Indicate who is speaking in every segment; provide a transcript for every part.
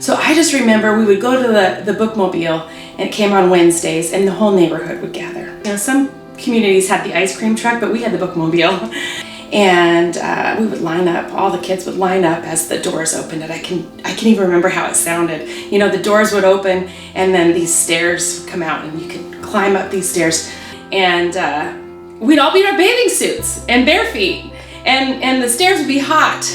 Speaker 1: So I just remember we would go to the bookmobile, and it came on Wednesdays, and the whole neighborhood would gather. You know, some communities had the ice cream truck, but we had the bookmobile. And we would line up, all the kids would line up as the doors opened. And I can even remember how it sounded. You know, the doors would open and then these stairs would come out and you could climb up these stairs. And we'd all be in our bathing suits and bare feet. And the stairs would be hot.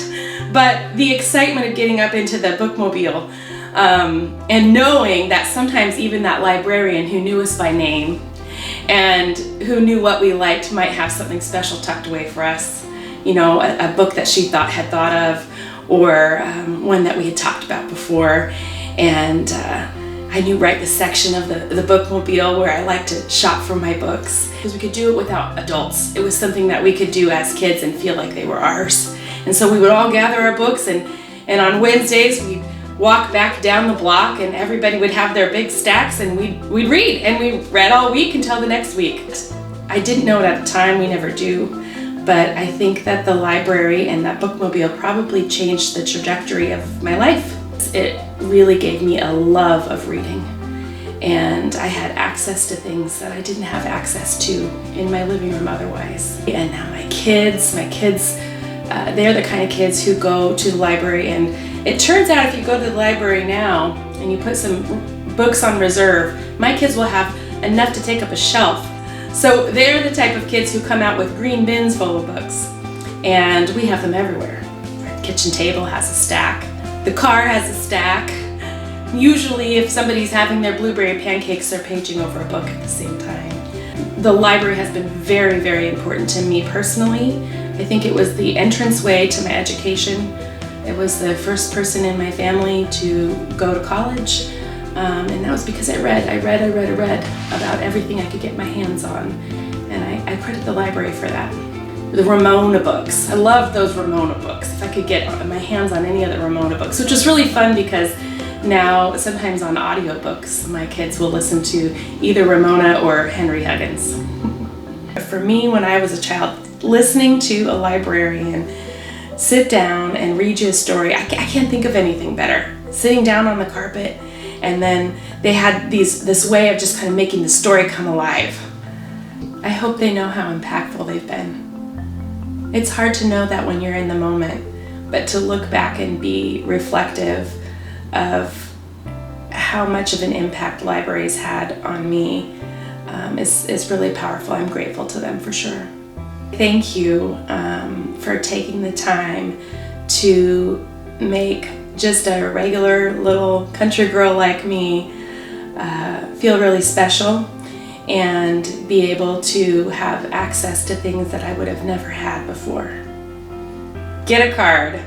Speaker 1: But the excitement of getting up into the bookmobile and knowing that sometimes even that librarian who knew us by name and who knew what we liked might have something special tucked away for us. You know, a book that she had thought of, or one that we had talked about before. And I knew right the section of the bookmobile where I like to shop for my books. Because we could do it without adults. It was something that we could do as kids and feel like they were ours. And so we would all gather our books, and on Wednesdays we'd walk back down the block and everybody would have their big stacks and we'd read, and we read all week until the next week. I didn't know it at the time, we never do, but I think that the library and that bookmobile probably changed the trajectory of my life. It really gave me a love of reading, and I had access to things that I didn't have access to in my living room otherwise. And now my kids, they're the kind of kids who go to the library, and it turns out if you go to the library now and you put some books on reserve, my kids will have enough to take up a shelf. So they're the type of kids who come out with green bins full of books, and we have them everywhere. Our kitchen table has a stack. The car has a stack. Usually if somebody's having their blueberry pancakes, they're paging over a book at the same time. The library has been very, very important to me personally. I think it was the entranceway to my education. It was the first person in my family to go to college, and that was because I read about everything I could get my hands on, and I credit the library for that. The Ramona books, I loved those Ramona books. If I could get my hands on any of the Ramona books, which was really fun because now sometimes on audiobooks my kids will listen to either Ramona or Henry Huggins. For me, when I was a child, listening to a librarian sit down and read you a story, I can't think of anything better. Sitting down on the carpet, and then they had this way of just kind of making the story come alive. I hope they know how impactful they've been. It's hard to know that when you're in the moment, but to look back and be reflective of how much of an impact libraries had on me is really powerful. I'm grateful to them for sure. Thank you for taking the time to make just a regular little country girl like me feel really special and be able to have access to things that I would have never had before. Get a card.